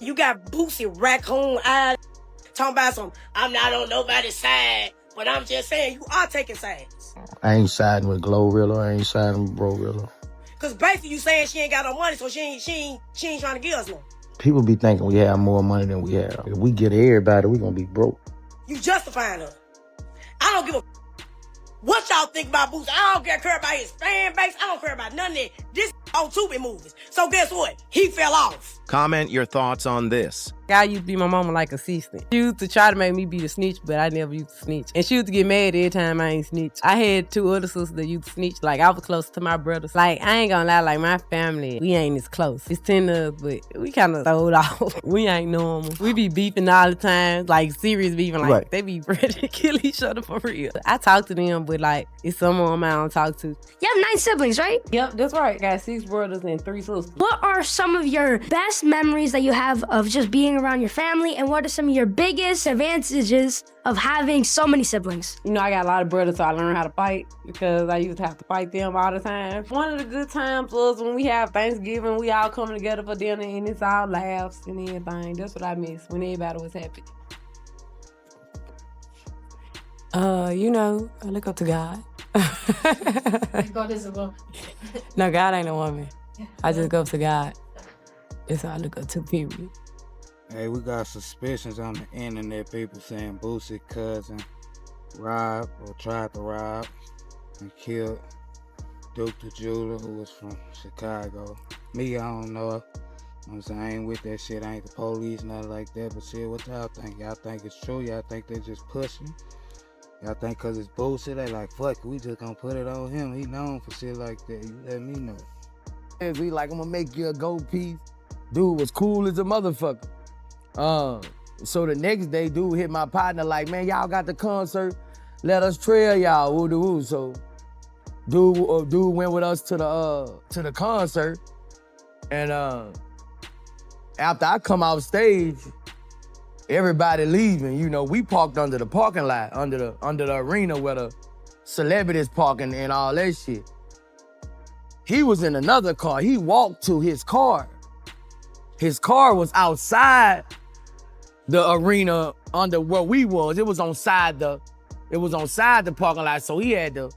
You got Boosie raccoon eyes talking about some, I'm not on nobody's side, but I'm just saying you are taking sides. I ain't siding with Glorilla. I ain't siding with Glorilla. Cause basically you saying she ain't got no money, so she ain't trying to give us none. People be thinking we have more money than we have. If we get everybody, we gonna be broke. You justifying her. I don't give a what y'all think about Boosie. I don't care about his fan base. I don't care about none of that. This on Tubi movies. So guess what? He fell off. Comment your thoughts on this. I used to be my mama like assistant. She used to try to make me be the snitch, but I never used to snitch. And she used to get mad every time I ain't snitch. I had 2 other sisters that used to snitch. Like, I was close to my brothers. Like, I ain't gonna lie, like, my family, we ain't as close. It's 10 of us, but we kind of throwed off. We ain't normal. We be beefing all the time, like, serious beefing. Like, right. They be ready to kill each other for real. I talk to them, but, like, it's some of them I don't talk to. You have 9 siblings, right? Yep, that's right. Got 6 brothers and 3 sisters. What are some of your best memories that you have of just being around your family? And what are some of your biggest advantages of having so many siblings? You know, I got a lot of brothers, so I learned how to fight because I used to have to fight them all the time. One of the good times was when we have Thanksgiving, we all come together for dinner and it's all laughs and everything. That's what I miss, when everybody was happy. You know, I look up to God. God is a woman. No, God ain't a woman. I just go up to God. That's all I look up to, period. Hey, we got suspicions on the internet, people saying Boosie cousin robbed or tried to rob and killed Duke the Jeweler, who was from Chicago. Me, I don't know. I'm saying I ain't with that shit. I ain't the police, nothing like that. But shit, what y'all think? Y'all think it's true? Y'all think they just pushing? Y'all think cause it's Boosie, they like, fuck it, we just gonna put it on him. He known for shit like that. You let me know. We like, I'm gonna make you a gold piece. Dude was cool as a motherfucker. So the next day, dude hit my partner like, man, y'all got the concert. Let us trail y'all, woo-de-woo. So dude went with us to the concert. And after I come off stage, everybody leaving. You know, we parked under the parking lot, under the arena where the celebrities parking and all that shit. He was in another car. He walked to his car. His car was outside the arena under where we was. It was on side the parking lot, so he had to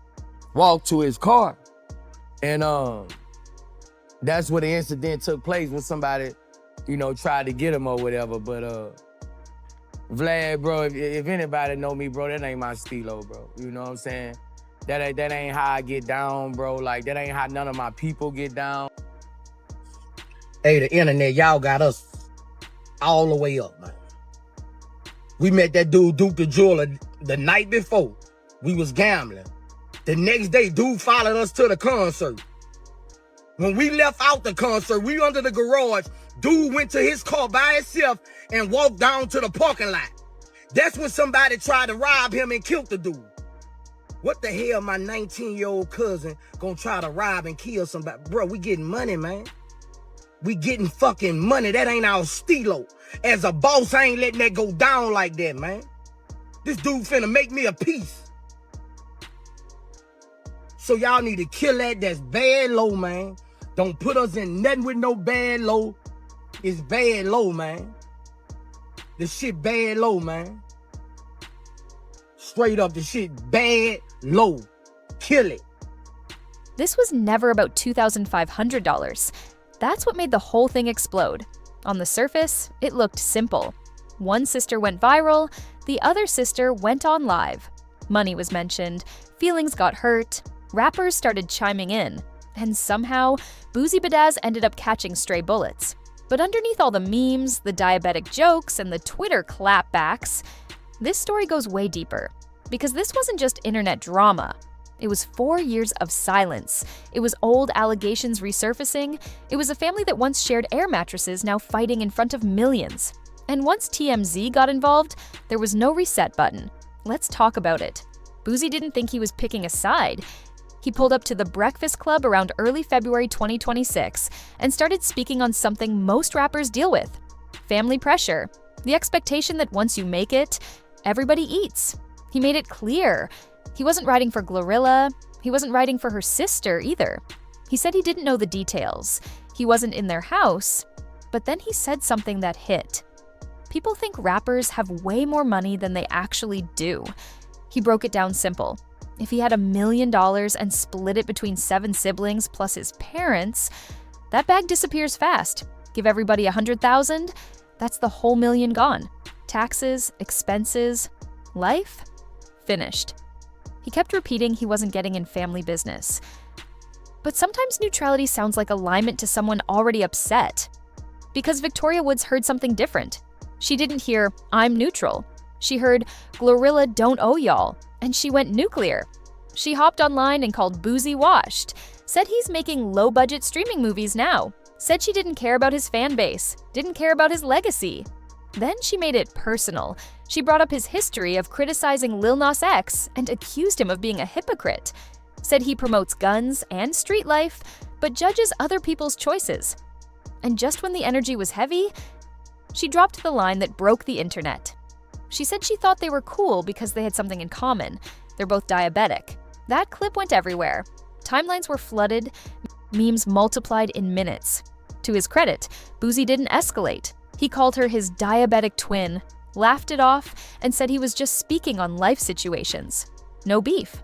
walk to his car. And that's where the incident took place when somebody, you know, tried to get him or whatever. But Vlad, bro, if anybody know me, bro, that ain't my stilo, bro. You know what I'm saying? That ain't how I get down, bro. Like, that ain't how none of my people get down. Hey, the internet, y'all got us all the way up, man. We met that dude, Duke the Jeweler, the night before. We was gambling. The next day, dude followed us to the concert. When we left out the concert, we under the garage. Dude went to his car by himself and walked down to the parking lot. That's when somebody tried to rob him and killed the dude. What the hell my 19-year-old cousin gonna try to rob and kill somebody? Bro, we getting money, man. We getting fucking money. That ain't our stilo. As a boss, I ain't letting that go down like that, man. This dude finna make me a piece. So y'all need to kill that. That's bad low, man. Don't put us in nothing with no bad low. It's bad low, man. This shit bad low, man. Straight up, the shit bad low. Kill it. This was never about $2,500. That's what made the whole thing explode. On the surface, it looked simple. One sister went viral, the other sister went on live. Money was mentioned, feelings got hurt, rappers started chiming in, and somehow, Boosie Badazz ended up catching stray bullets. But underneath all the memes, the diabetic jokes, and the Twitter clapbacks, this story goes way deeper. Because this wasn't just internet drama. It was 4 years of silence. It was old allegations resurfacing. It was a family that once shared air mattresses now fighting in front of millions. And once TMZ got involved, there was no reset button. Let's talk about it. Boosie didn't think he was picking a side. He pulled up to the Breakfast Club around early February 2026 and started speaking on something most rappers deal with: family pressure. The expectation that once you make it, everybody eats. He made it clear. He wasn't writing for Glorilla. He wasn't writing for her sister either. He said he didn't know the details. He wasn't in their house. But then he said something that hit. People think rappers have way more money than they actually do. He broke it down simple. If he had $1 million and split it between 7 siblings plus his parents, that bag disappears fast. Give everybody $100,000, that's the whole million gone. Taxes, expenses, life, finished. He kept repeating he wasn't getting in family business. But sometimes neutrality sounds like alignment to someone already upset. Because Victoria Woods heard something different. She didn't hear, "I'm neutral." She heard, "Glorilla don't owe y'all," and she went nuclear. She hopped online and called Boosie washed, said he's making low-budget streaming movies now, said she didn't care about his fan base, didn't care about his legacy. Then she made it personal. She brought up his history of criticizing Lil Nas X and accused him of being a hypocrite. Said he promotes guns and street life, but judges other people's choices. And just when the energy was heavy, she dropped the line that broke the internet. She said she thought they were cool because they had something in common. They're both diabetic. That clip went everywhere. Timelines were flooded, memes multiplied in minutes. To his credit, Boosie didn't escalate. He called her his diabetic twin, laughed it off, and said he was just speaking on life situations. No beef.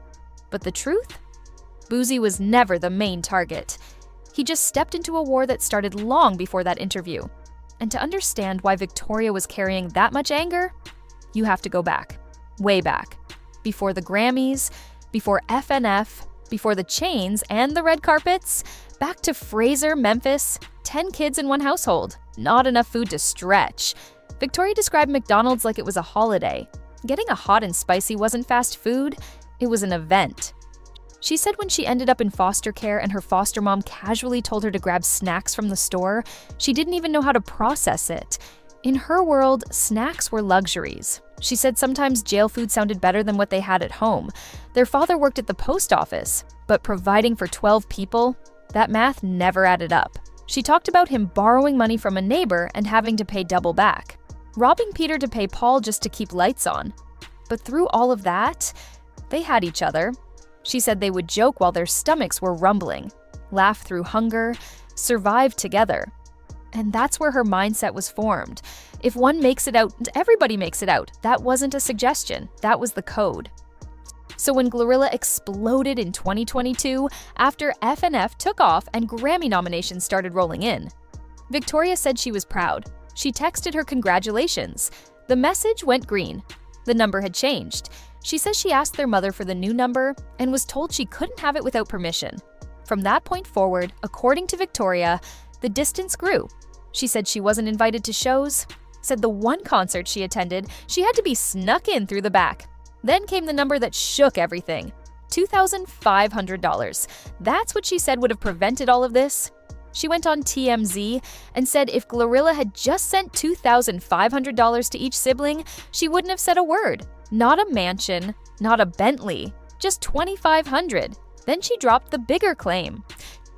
But the truth? Boosie was never the main target. He just stepped into a war that started long before that interview. And to understand why Victoria was carrying that much anger, you have to go back, way back, before the Grammys, before FNF, before the chains and the red carpets, back to Fraser, Memphis, 10 kids in one household, not enough food to stretch. Victoria described McDonald's like it was a holiday. Getting a hot and spicy wasn't fast food, it was an event. She said when she ended up in foster care and her foster mom casually told her to grab snacks from the store, she didn't even know how to process it. In her world, snacks were luxuries. She said sometimes jail food sounded better than what they had at home. Their father worked at the post office, but providing for 12 people, that math never added up. She talked about him borrowing money from a neighbor and having to pay double back, robbing Peter to pay Paul just to keep lights on. But through all of that, they had each other. She said they would joke while their stomachs were rumbling, laugh through hunger, survive together. And that's where her mindset was formed. If one makes it out, everybody makes it out. That wasn't a suggestion, that was the code. So when Glorilla exploded in 2022, after FNF took off and Grammy nominations started rolling in, Victoria said she was proud. She texted her congratulations. The message went green. The number had changed. She says she asked their mother for the new number and was told she couldn't have it without permission. From that point forward, according to Victoria, the distance grew. She said she wasn't invited to shows, said the one concert she attended, she had to be snuck in through the back. Then came the number that shook everything, $2,500. That's what she said would have prevented all of this. She went on TMZ and said if Glorilla had just sent $2,500 to each sibling, she wouldn't have said a word. Not a mansion, not a Bentley, just $2,500. Then she dropped the bigger claim.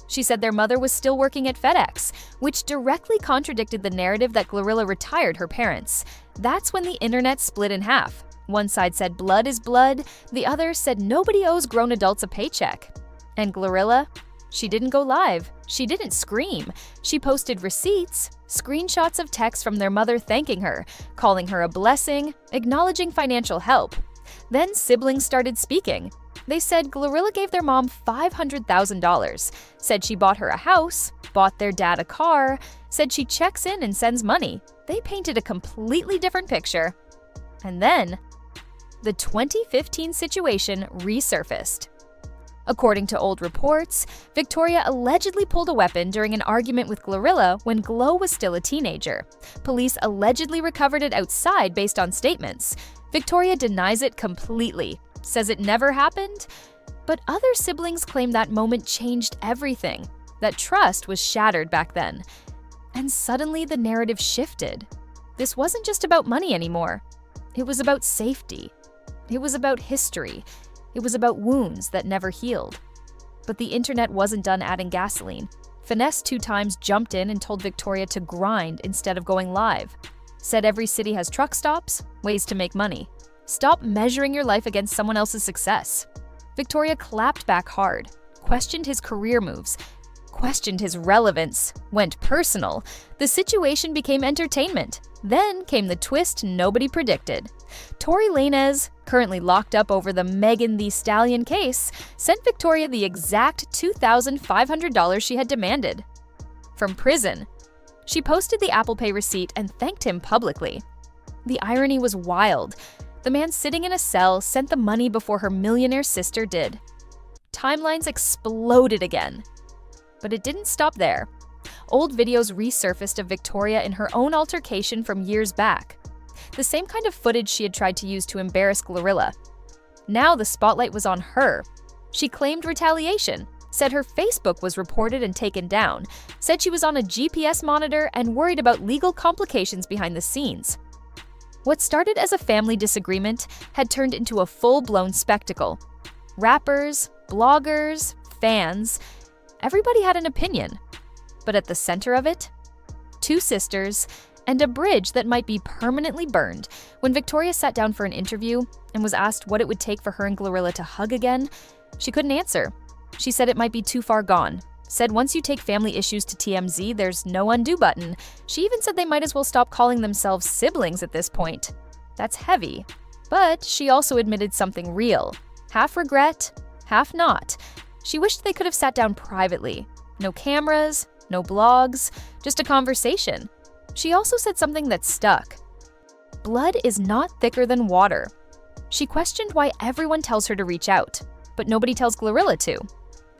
She said their mother was still working at FedEx, which directly contradicted the narrative that Glorilla retired her parents. That's when the internet split in half. One side said blood is blood, the other said nobody owes grown adults a paycheck. And Glorilla? She didn't go live. She didn't scream. She posted receipts, screenshots of texts from their mother thanking her, calling her a blessing, acknowledging financial help. Then siblings started speaking. They said Glorilla gave their mom $500,000, said she bought her a house, bought their dad a car, said she checks in and sends money. They painted a completely different picture. And then, the 2015 situation resurfaced. According to old reports, Victoria allegedly pulled a weapon during an argument with Glorilla when Glo was still a teenager. Police allegedly recovered it outside based on statements. Victoria denies it completely, says it never happened, but other siblings claim that moment changed everything, that trust was shattered back then. And suddenly the narrative shifted. This wasn't just about money anymore. It was about safety. It was about history. It was about wounds that never healed. But the internet wasn't done adding gasoline. Finesse 2 times jumped in and told Victoria to grind instead of going live. Said every city has truck stops, ways to make money. Stop measuring your life against someone else's success. Victoria clapped back hard, questioned his career moves, questioned his relevance, went personal, the situation became entertainment. Then came the twist nobody predicted. Tory Lanez, currently locked up over the Megan Thee Stallion case, sent Victoria the exact $2,500 she had demanded. From prison, she posted the Apple Pay receipt and thanked him publicly. The irony was wild. The man sitting in a cell sent the money before her millionaire sister did. Timelines exploded again. But it didn't stop there. Old videos resurfaced of Victoria in her own altercation from years back. The same kind of footage she had tried to use to embarrass Glorilla. Now the spotlight was on her. She claimed retaliation, said her Facebook was reported and taken down, said she was on a GPS monitor and worried about legal complications behind the scenes. What started as a family disagreement had turned into a full-blown spectacle. Rappers, bloggers, fans, everybody had an opinion. But at the center of it, two sisters and a bridge that might be permanently burned. When Victoria sat down for an interview and was asked what it would take for her and Glorilla to hug again, she couldn't answer. She said it might be too far gone. Said once you take family issues to TMZ, there's no undo button. She even said they might as well stop calling themselves siblings at this point. That's heavy. But she also admitted something real. Half regret, half not. She wished they could have sat down privately. No cameras, no blogs, just a conversation. She also said something that stuck. Blood is not thicker than water. She questioned why everyone tells her to reach out, but nobody tells Glorilla to.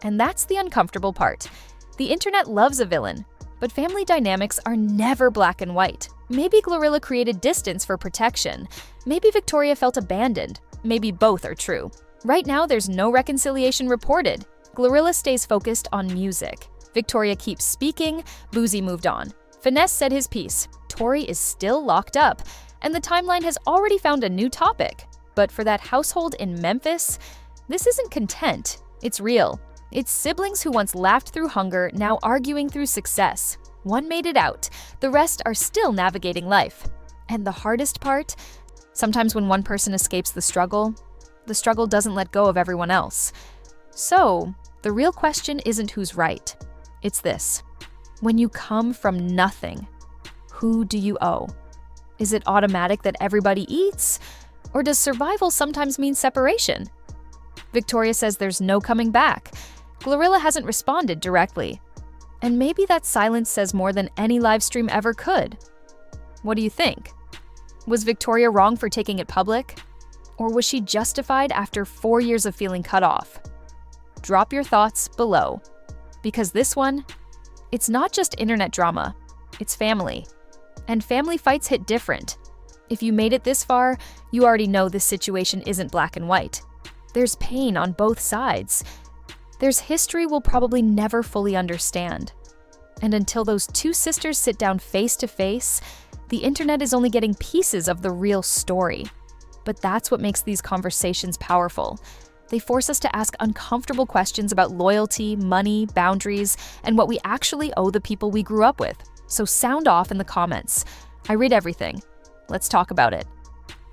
And that's the uncomfortable part. The internet loves a villain, but family dynamics are never black and white. Maybe Glorilla created distance for protection. Maybe Victoria felt abandoned. Maybe both are true. Right now, there's no reconciliation reported. Glorilla stays focused on music. Victoria keeps speaking. Boosie moved on. Finesse said his piece. Tory is still locked up. And the timeline has already found a new topic. But for that household in Memphis, this isn't content. It's real. It's siblings who once laughed through hunger, now arguing through success. One made it out. The rest are still navigating life. And the hardest part? Sometimes when one person escapes the struggle doesn't let go of everyone else. So, the real question isn't who's right. It's this. When you come from nothing, who do you owe? Is it automatic that everybody eats? Or does survival sometimes mean separation? Victoria says there's no coming back. Glorilla hasn't responded directly. And maybe that silence says more than any live stream ever could. What do you think? Was Victoria wrong for taking it public? Or was she justified after 4 years of feeling cut off? Drop your thoughts below. Because this one, it's not just internet drama, it's family. And family fights hit different. If you made it this far, you already know this situation isn't black and white. There's pain on both sides. There's history we'll probably never fully understand. And until those two sisters sit down face to face, the internet is only getting pieces of the real story. But that's what makes these conversations powerful. They force us to ask uncomfortable questions about loyalty, money, boundaries, and what we actually owe the people we grew up with. So sound off in the comments. I read everything. Let's talk about it.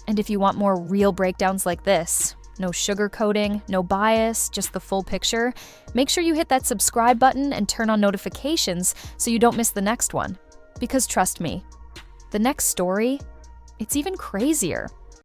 And if you want more real breakdowns like this, no sugarcoating, no bias, just the full picture, make sure you hit that subscribe button and turn on notifications so you don't miss the next one. Because trust me, the next story, it's even crazier.